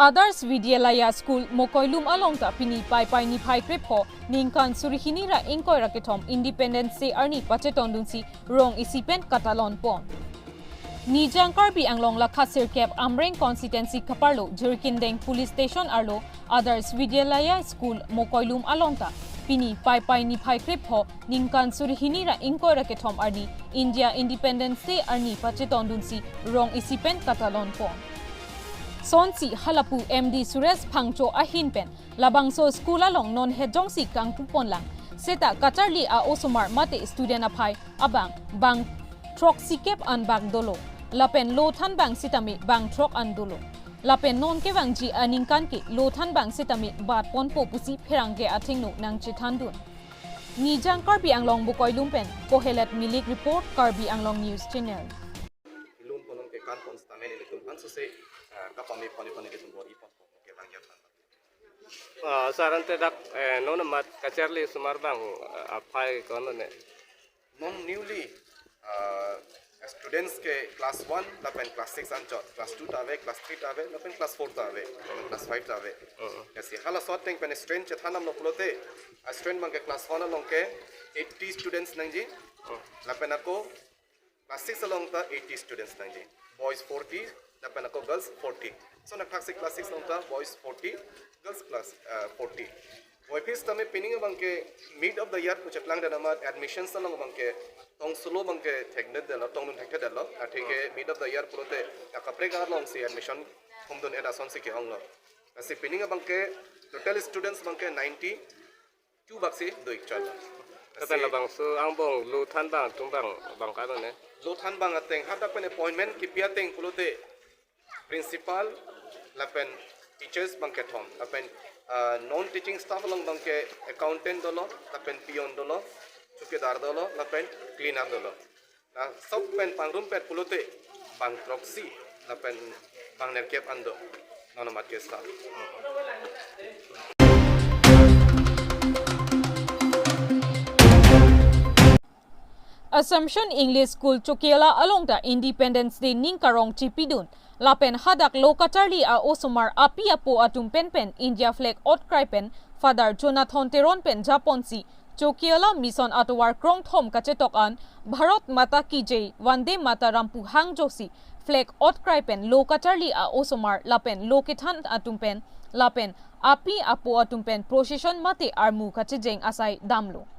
Others Vidyalaya School Mokoilum alongta pini pai ni phai krepho ningkan surihini ra ingkoi raketom Independence Day arni pachetondunsi rong isipen Catalan pon. Nijang Karbi Anglong la khasir kep Amreng constituency kaparlo Jirkindeng police station arlo Others Vidyalaya School Mokoilum alongta pini pai ni phai krepho ningkan surihini ra ingkoi raketom arni India Independence Day arni pachetondunsi rong isipen Catalan pon. Sonsi halapu MD Suresh Phangcho ahinpen labangso skula long non hejongsi kangpupon lang seta kacharli a osomar mate student aphai abang bang trok sikep an bang dolo lapen lo than bang sitami bang trok an dolo lapen non ke wangji aningkan ke lo than bang sitami bat pon po pusi pherangge athingnu nang chithandun Nijang Karbi Anglong Bukoy Lumpen Kohelet Milik Report Karbi Anglong News Channel Ilum ponong ke kan konstame ni lekun anso se kapami poni ke tumbo ipon ke bangya tan sarante dak non mat kacharli sumar bang apai kono ne non newly students ke class 1 lapen class 6 ancho class 2 tave class 3 tave lapen class 4 tave class 5 tave kasi hala sorting pen strength che thanam no pulote strength mang ke class 1 along ke 80 students nangji lapen ako class 6 along ta 80 students nangji boys 40 lapen ako girls 40 so na class 6 along ta boys 40 girls class 40 Wipis tame pinning bangke mid of the year kuch atlang da namat admissions along bangke tong solo bangke technet dela tong nun thekte dela athike mid of the year pulote akapre gar long si admission humdon eta son sike onglo asi pinning bangke total students bangke 92 baksi do ikchal kata labang so angbong lu than bang tumbang bang kano ne lo than bang ateng hada pen appointment kipia teng pulote principal lapen teachers bangke thom lapen non teaching staff along bangke accountant dolo lapen pion dolo chukedar dolo lapen cleaner dolo na sob pen pangrum pet pulote bang proxy lapen bang nerkep ando nono matke staff Assumption English School Chokela along the Independence Day Ningkarong Chipidun Lapen hadak lokacharli a osomar api apo atum pen India flag outcry pen Father Jonathan Teron pen Japonsi Chokela mission atowar krong thom kachetok an Bharat Mata ki jai Vande Mataram pu hangjosi flag outcry pen lokacharli a osomar lapen lokithan atum pen lapen api apo atum pen procession mate armu kachejeng asai damlo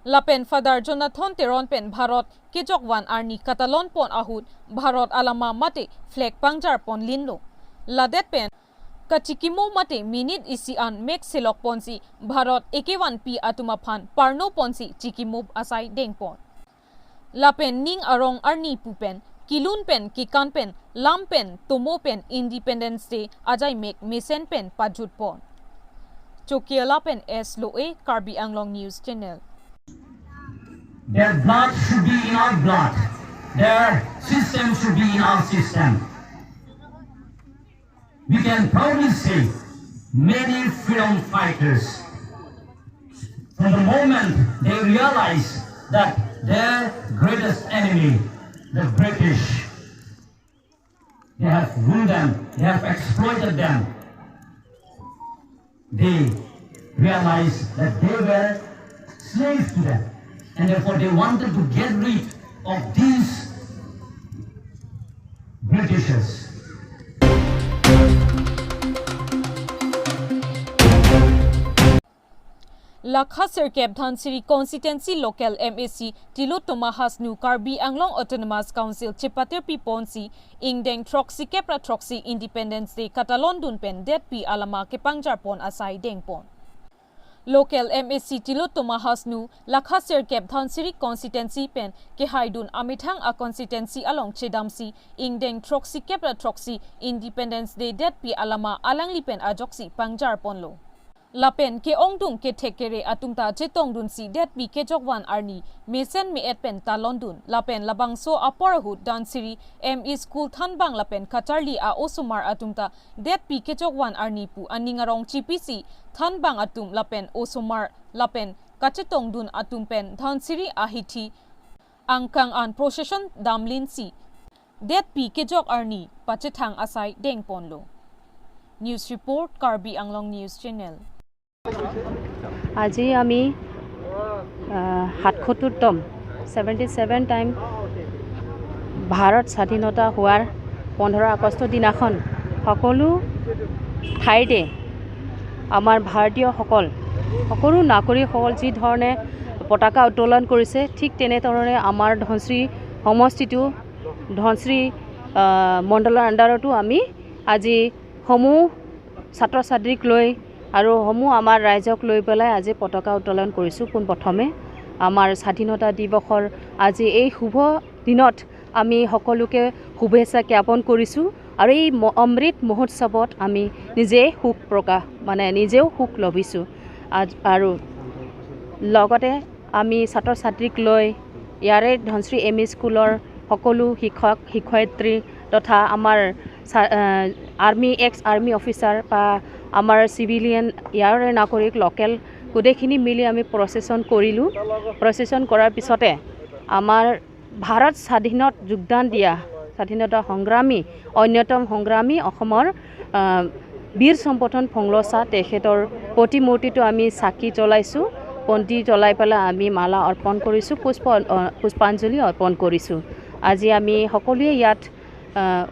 Lapen Father Jonathan Teron pen Bharat Kejok wan arni Catalan pon ahut Bharat alama mate flag pangjar pon linlo Ladet pen Kachikimo mate minute isi an mek silok ponsi Bharat ekewan pi atuma phan parno ponsi chikimo asai deng pon Lapen ning arong arni pupen Kilun pen kikan pen lam pen tomo pen Independence Day ajai mek mesen pen pajut pon Chokiela pen S Loe Karbi Anglong News Channel Their blood should be in our blood. Their system should be in our system. We can proudly say many freedom fighters, from the moment they realize that their greatest enemy, the British, they have ruled them, they have exploited them, they realized that they were slaves to them. And therefore they wanted to get rid of these Britishers. Lakha Sirkep Dhansiri Constituency Local MAC Tilotoma Hasnu Karbi Anglong Autonomous Council Chipatir Piponsi Ingdeng Troxy Kepra Troxy Independence Day Catalan Dunpen Det Pi Alama Kepangjar Pon Asai Dengpon Local MAC Tilotoma Hasnu Lakha Sirkep Dhansiri Constituency Pen Kehaidun Amithang a Constituency along Chedamsi Ingdeng Troxy Kepra Troxy Independence Day Det Pi Alama Alangli Pen Ajoksi Pangjar Ponlo Lapen ke ongdung ke thekere atumta chetong dun si det pi ke jokwan arni mesen me et pen talon dun lapen labangso aporhut dan siri ME school thanbang lapen kacharli a osumar atumta det pi ke jokwan arni pu aningarong chipisi thanbang atum lapen osumar lapen kachetong dun atum pen dan siri ahithi angkang an procession damlin si det pi ke jok arni pachethang asai deng ponlo News report Karbi Anglong News Channel. আজি আমি ৭৭তম 77 time Bharat স্বাধীনতা হোৱাৰ 15 আগষ্ট দিনাখন সকলো ঠাইতে আমাৰ ভাৰতীয়সকল সকলো নাগৰিকসকল যি ধৰণে পতাকা উত্তোলন কৰিছে ঠিক তেনেধৰণে আমাৰ ধনশ্ৰী সমষ্টিটো ধনশ্ৰী মণ্ডলৰ আণ্ডাৰতো আমি আজি সমূহ ছাত্ৰ ছাত্ৰীক লৈ আৰু সমূহ আমাৰ ৰাইজক লৈ পেলাই আজি পতাকা উত্তোলন কৰিছোঁ। পোনপ্ৰথমে আমাৰ স্বাধীনতা দিৱসৰ আজি এই শুভ দিনত আমি সকলোকে শুভেচ্ছা জ্ঞাপন কৰিছোঁ আৰু এই অমৃত মহোৎসৱত আমি নিজেই নিজেও সুখ লভিছোঁ আৰু লগতে আমি ছাত্ৰ ছাত্ৰীক লৈ ইয়াৰে ধনশ্ৰী এম.ই. স্কুলৰ সকলো শিক্ষক শিক্ষয়িত্ৰী তথা আমাৰ এক্স আৰ্মি অফিচাৰ বা আমাৰ চিভিলিয়ান ইয়াৰে নাগৰিক লোকেল গোটেইখিনি মিলি আমি প্ৰচেছন কৰিলোঁ। প্ৰচেছন কৰাৰ পিছতে আমাৰ ভাৰত স্বাধীনত যোগদান দিয়া স্বাধীনতা সংগ্ৰামী অন্যতম সংগ্ৰামী অসমৰ বীৰ সম্পথন ফংলছা তেখেতৰ প্ৰতিমূৰ্তিটো আমি চাকি জ্বলাইছোঁ। বন্তি জ্বলাই পেলাই আমি মালা অৰ্পণ কৰিছোঁ, পুষ্পাঞ্জলি অৰ্পণ কৰিছোঁ। আজি আমি সকলোৱে ইয়াত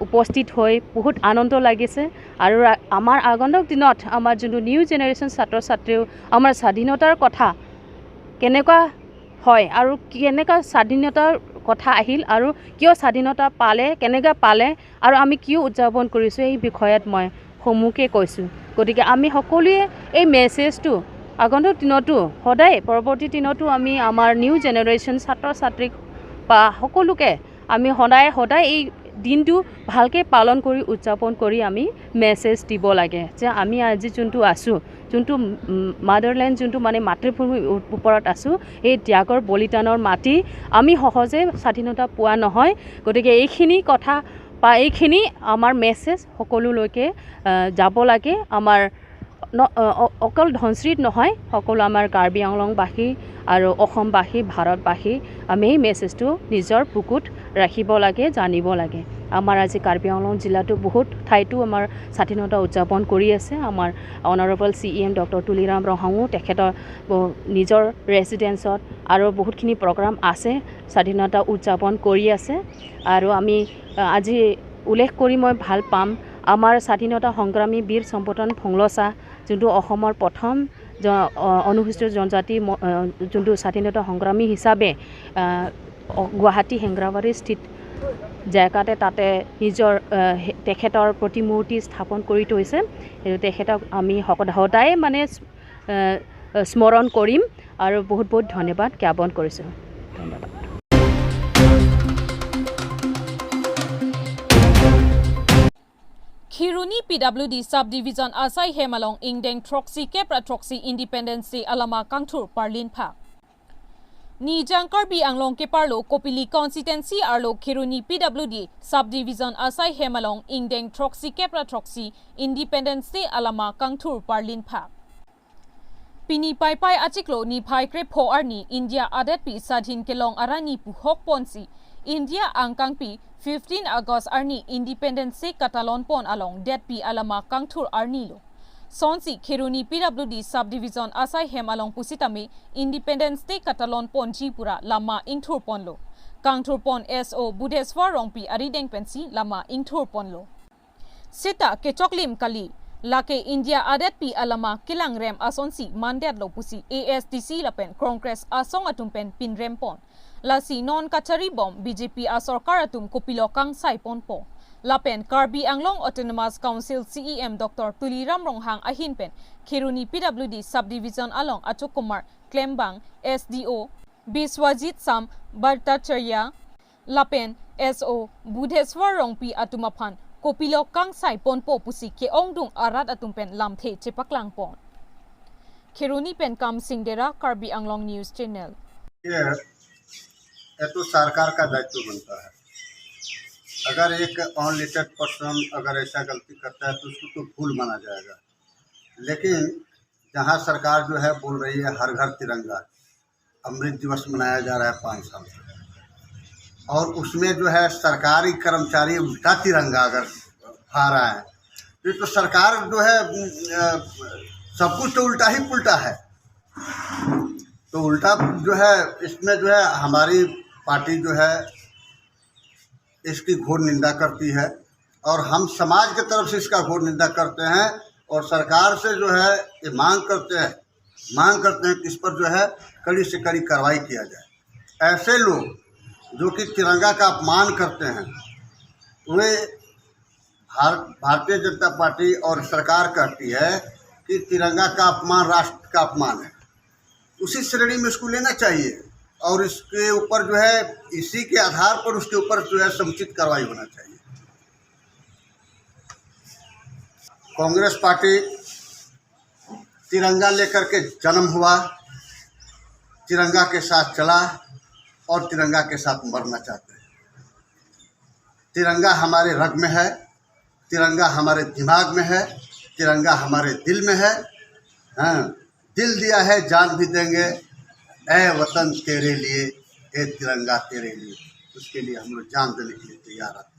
উপস্থিত হৈ বহুত আনন্দ লাগিছে আৰু আমাৰ আগন্তুক দিনত আমাৰ যোনটো নিউ জেনেৰেশ্যন ছাত্ৰ ছাত্ৰীও আমাৰ স্বাধীনতাৰ কথা কেনেকুৱা হয় আৰু কেনেকুৱা স্বাধীনতাৰ কথা আহিল আৰু কিয় স্বাধীনতা পালে কেনেকৈ পালে আৰু আমি কিয় উদযাপন কৰিছোঁ এই বিষয়ত মই সমূহকৈ কৈছোঁ। গতিকে আমি সকলোৱে এই মেছেজটো আগন্তুক দিনতো সদায় পৰৱৰ্তী দিনতো আমি আমাৰ নিউ জেনেৰেশ্যন ছাত্ৰ ছাত্ৰীক বা সকলোকে আমি সদায় এই দিনটো ভালকৈ পালন কৰি উদযাপন কৰি আমি মেছেজ দিব লাগে যে আমি আজি যোনটো আছোঁ, যোনটো মাদাৰলেণ্ড যোনটো মাতৃভূমিৰ ওপৰত আছোঁ, এই ত্যাগৰ বলিদানৰ মাটি আমি সহজে স্বাধীনতা পোৱা নহয়। গতিকে এইখিনি কথা বা এইখিনি আমাৰ মেছেজ সকলোলৈকে যাব লাগে। আমাৰ অকল ধনশ্ৰীত নহয়, সকলো আমাৰ কাৰ্বি আংলংবাসী আৰু অসমবাসী ভাৰতবাসী আমি এই মেছেজটো নিজৰ বুকুত ৰাখিব লাগে, জানিব লাগে। আমাৰ আজি কাৰ্বি আংলং জিলাতো বহুত ঠাইতো আমাৰ স্বাধীনতা উদযাপন কৰি আছে। আমাৰ অনাৰেবল CEM ডক্টৰ তুলিৰাম ৰহাঙো তেখেতৰ নিজৰ ৰেচিডেঞ্চত আৰু বহুতখিনি প্ৰগ্ৰাম আছে, স্বাধীনতা উদযাপন কৰি আছে। আৰু আমি আজি উল্লেখ কৰি মই ভাল পাম আমাৰ স্বাধীনতা সংগ্ৰামী বীৰ সম্পথন ফংলছা যোনটো অসমৰ প্ৰথম অনুসূচিত জনজাতি যোনটো স্বাধীনতা সংগ্ৰামী হিচাপে গুৱাহাটী হেংৰাবাৰী স্থিত জেগাতে তাতে নিজৰ তেখেতৰ প্ৰতিমূৰ্তি স্থাপন কৰি থৈছে। তেখেতক আমি সদায় স্মৰণ কৰিম আৰু বহুত বহুত ধন্যবাদ জ্ঞাপন কৰিছোঁ। ধন্যবাদ। Khiruni PWD Subdivision Asai Hemalong Ingdeng Troxy Kepra Troxy Independence Day Alama Kangthur Parlin Pha Ni Karbi Anglong Keparlo Kopili Constituency Arlo Khiruni PWD Subdivision Asai Hemalong Ingdeng Troxy Kepra Troxy Independence Day Alama Kangthur Parlin Pha Pini Pai Pai Achiklo Ni Pai Krep Ho Arni India Adet Pi Sadhin Kelong Arani Pu Hok Ponsi India Angkang Pi 15 August Arni Independence Day Catalan Pon Along Det Pi Alama Kangthur Arni Lo Sonsi Khiruni PWD Subdivision Asai Hem Along Pusitame Independence Day Catalan Pon Jipura Lama Ingthur Pon Lo Kangthur Pon SO Budheswar Rongpi Arideng Pensi Lama Ingthur Pon Lo Sita Kechoklim Kali Lake India Adet Pi Alama Kilang Rem Asonsi Mandet Lo Pusi ASDC Lapen Congress Asong Atumpen Pin Rem Pon Lasi non kachari bom BJP asarkar atum kopilokang saipon po. Lapen Karbi Anglong Autonomous Council CEM Dr. Tuliram Ronghang Ahinpen Khiruni PWD Subdivision Along Achok Kumar Klembang SDO Biswajit Sam Bhattacharya Lapen SO Budheswar Rongpi Atumaphan Kopilokang saipon po pusi ke ongdung arat atumpen lamthe chepaklang pon. Khiruni pen kam singdera Karbi Anglong News Channel. ये तो सरकार का दायित्व बनता है। अगर एक unlimited person अगर ऐसा गलती करता है तो उसको तो भूल माना जाएगा। लेकिन जहाँ सरकार जो है बोल रही है हर घर तिरंगा, अमृत दिवस मनाया जा रहा है 5 साल से, और उसमें जो है सरकारी कर्मचारी उल्टा तिरंगा अगर फहरा रहा है ये तो सरकार जो है सब कुछ तो उल्टा ही पुल्टा है। तो उल्टा जो है इसमें जो है हमारी पार्टी जो है इसकी घोर निंदा करती है और हम समाज की तरफ से इसका घोर निंदा करते हैं और सरकार से जो है ये मांग करते हैं कि इस पर जो है कड़ी से कड़ी कार्रवाई किया जाए। ऐसे लोग जो कि तिरंगा का अपमान करते हैं वे भारतीय जनता पार्टी और सरकार कहती है कि तिरंगा का अपमान राष्ट्र का अपमान है, उसी श्रेणी में इसको लेना चाहिए और इसके ऊपर जो है इसी के आधार पर उसके ऊपर जो है समुचित कार्रवाई होना चाहिए। कांग्रेस पार्टी तिरंगा लेकर के जन्म हुआ, तिरंगा के साथ चला और तिरंगा के साथ मरना चाहते हैं। तिरंगा हमारे रग में है, तिरंगा हमारे दिमाग में है, तिरंगा हमारे दिल में है। हाँ, दिल दिया है जान भी देंगे, ऐ वतन तेरे लिए, ऐ तिरंगा तेरे लिए। उसके लिए हम लोग जान देने के लिए तैयार रहते हैं।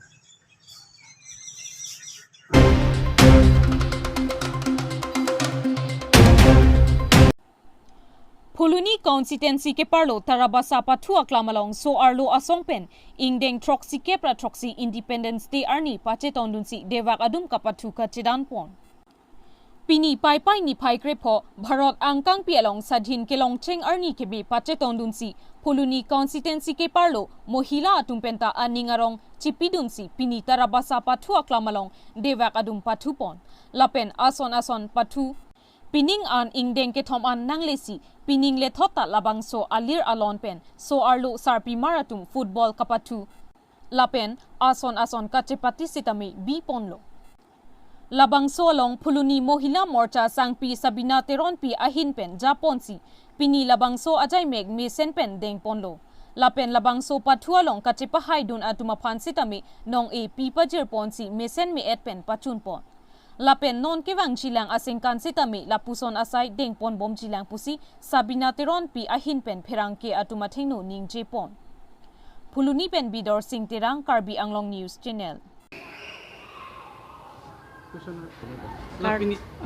फुलुनी कॉन्स्टिट्यूंसी के पार्लो तरबसा पाथु अक्लामलोंग सो आर्लो असोंगपेन इंगडेंग ट्रॉक्सी के ट्रॉक्सी इंडिपेंडेंस डे अर्नी पाचे तोंडुनसी देवाक अदुम का पाथु का चिदान पोन पिनी पाई पाई नि पाई क्रेपो भारत अंकांग पियलोंग साधीन के लोंगचेंग अर्नी के बे पाचे तोंडुनसी फुलुनी कॉन्स्टिट्यूंसी के पार्लो महिला अतुमपेंता अनिंगारोंग चिपिदुनसी पिनी तरबसा पाथु अक्लामलोंग देवाक अदुम पाथु पोन लापेन आसन पाथु पिनिंग आन इंगडेंग के थोम आन नांगलेसी पिनिंग ले थोता लाबांगसो आलिर अलॉन पेन सो आर्लो सारपी मारातुम फुटबॉल कपाथु लापेन आसन काचेपाती सितमी बी पोनलो लाबांगसो अलोंग फुलुनी महिला मोर्चा सांगपी सबिना तेरोनपी अहिन पेन जापोनसी पिनी लाबांगसो अजाय मेग मेसेन पेन देंग पोनलो लापेन लाबांगसो पाथु अलोंग काचेपा हाइडुन अतुमा फांसितमी नोंग ए पीपा जिरपोनसी मेसेन में एट पेन पाचुन पोन लापेन नॉन के वांग जिलांग असिंकान सितमी लापुसोन असाई देंगपोन बोम जिलांग पुसी साबिना तेरोन पी अहिन पेन फेरांग के अतुमा थेंगनो निंग जेपोन फुलुनी पेन Bidar Singh Terang Karbi Anglong news channel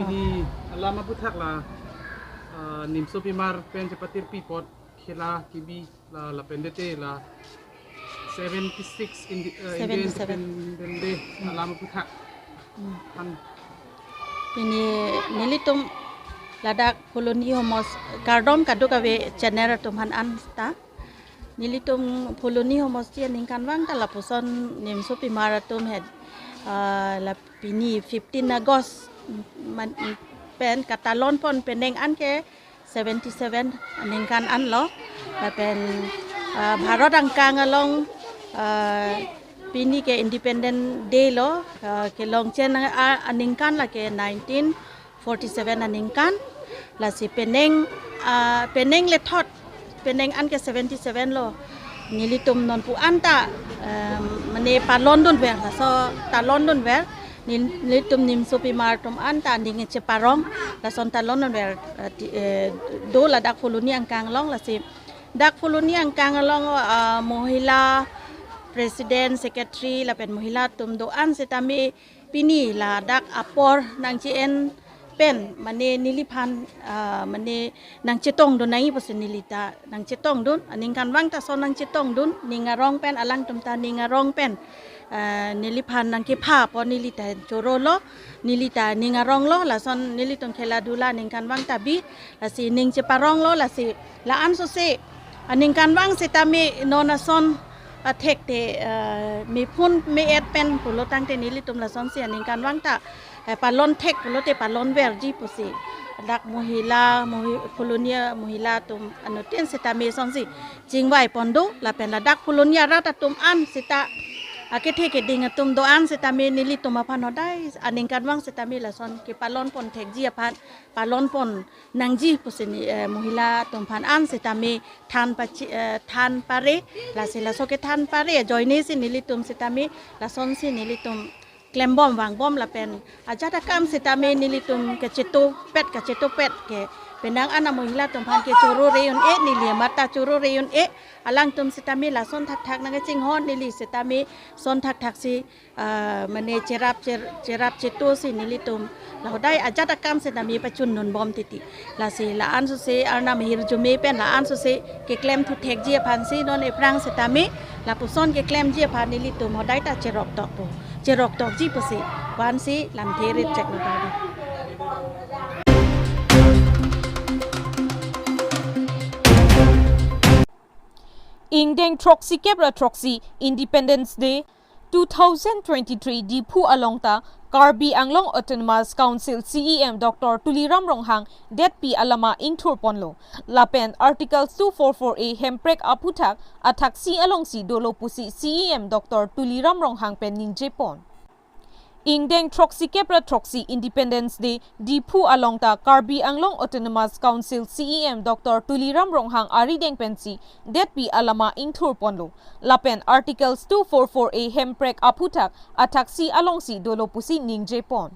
ini lama putak la nimso pimar pen cepatir pipot khela kibi la pendete la 76 Indian day lama putak ini nilitum ladak koloni homos kardom kadukawe channel tumhan ansta nilitum koloni homos tian ningkan wang ta lapuson nimso pimaratum head la pini 15 August man pen katalon pon peneng an ke 77 ningkan an lo la pen bharat angkang along pini ke independent day lo ke long chen aningkan la ke 1947 aningkan la si peneng le thot peneng an ke 77 lo nilitum non pu anta mane pa London ver so ta London ver nilitum nim sopi martum anta ning che parong la son ta London ver do la dak koloni angkang long la si dak koloni angkang long mohila Presiden, Secretary, la pen mohila tum doan setami pini la dak apor nang cien pen mane nilipan mane nang cetong don nai pos nilita nang cetong dun ningkan wang ta son nang cetong dun ningarong pen alang tum ta ningarong pen nilipan nang ke pha po nilita chorolo nilita ningarong lo la son nilitum khela dula ningkan wang ta bi la si ning ceparong lo la si la an so se ningkan wang setami nona son attack te mi phun me et pen pulo tang te nilitum la son sian kan wang ta palon tek pulo te palon verji pusi dak mohila polonia mohila tum anoten sita me son si jingwai pondo la pen la dak polonia rata tum an sita akete ke ding tum do an sita me nilitum aphan hodai aning kan wang sita me la son ke palon pon tek ji aphan palon pon nangji pusi mohila tum phan an sita me than pare la se la so ke than pare joine si nilitum sita me la son si nilitum เคลมบอมวางบอมละเป็นอาจารย์กรรมสิตาเมนิลิตุมกะเจตุเป็ดกะเจตุเป็ดเกเป็นนางอนาโมหิลาตุมพันเกจูรุเรยุนเอนิเลียมาตาจูรุเรยุนเออลังตุมสิตาเมลาซอนทักๆนังจิงฮอนนิลิสิตาเมซอนทักๆสิมันเนเจรับเจตุสินิลิตุมเราได้อาจารย์กรรมสิตาเมประจุนนุนบอมติติลาสิลาอันสุเซอานามฮิรจุเมเป็นลาอันสุเซเกเคลมทุเทกเจียพันซีนนเอพรังสิตาเมลาปุซอนเกเคลมเจียพันนิลิตุมเราได้ตาเจรอกตอกโปเจรอกตอกจีปสิวันสิลันเทเรเจกโนตาดีIngdeng Troxy Kebra Troxy Independence Day 2023 di Phu Alongta Karbi Anglong Autonomous Council CEM Dr. Tuliram Ronghang Det Pi Alama Ingthur Ponlo Lapen Article 244A Hemprek Aputhak Athak Si Along Si Dolo Pusi CEM Dr. Tuliram Ronghang Pen Ning Jepon Ingdeng Troxy Kebra Troxy Independence Day di Phu Alongta Karbi Anglong Autonomous Council CEM Dr. Tuliram Ronghang Arideng Pensi Det Pi Alama Ingthur Ponlo Lapen Articles 244A Hemprek Aputhak Athak Si Along Si Dolo Pusi Ning Jepon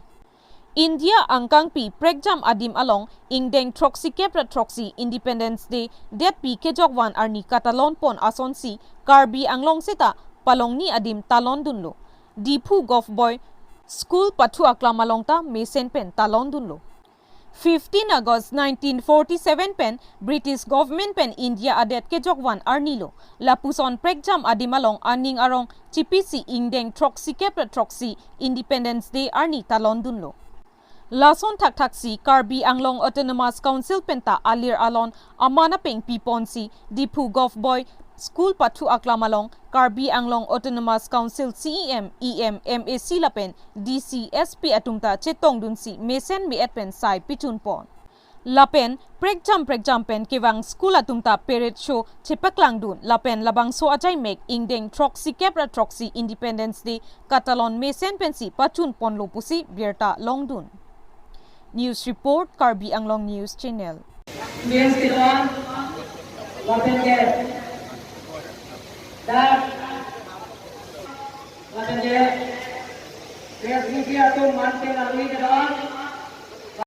India Angkang Pi Pregjam Adim Along Ingdeng Troxy Kebra Troxy Independence Day Det Pi Kejokwan Arni Katalon Pon Ason Si Karbi Anglong Seta Palong Ni Adim Talon Dunlo di Phu Golf Boy School Pathu Aklamalongta Mesen Pen Talon Dunlo 15 August 1947 Pen British Government Pen India Adet Kejokwan Arnilo Lapuson Pregjam Adimalong Aning Arong Chipisi Ingdeng Troxy Kebra Troxy Independence Day Arni Talon Dunlo Lason Taksi Karbi Anglong Autonomous Council Penta Alir Alon Amana Peng Piponsi Dipu Golf Boy School Pathu Aklamalong Karbi Anglong Autonomous Council CEM EM MAC Lapen DCSP Atumta Chetong Dunsi Mesen Meet Pen Sai Pichun Pon Lapen Pregjam Pen Kewang School Atumta Parade Show Chepaklang Dun Lapen Labang So Ajay Mek Ingdeng Troxy Kebra Troxy Independence Day Katalon Mesen Pensi Pachun Pon Lopusi Bierta Longdun News Report Karbi Anglong News Channel News Kitan Lapen Ke Dan Lapen Ke News Media Tu Mantin Alwi Kitan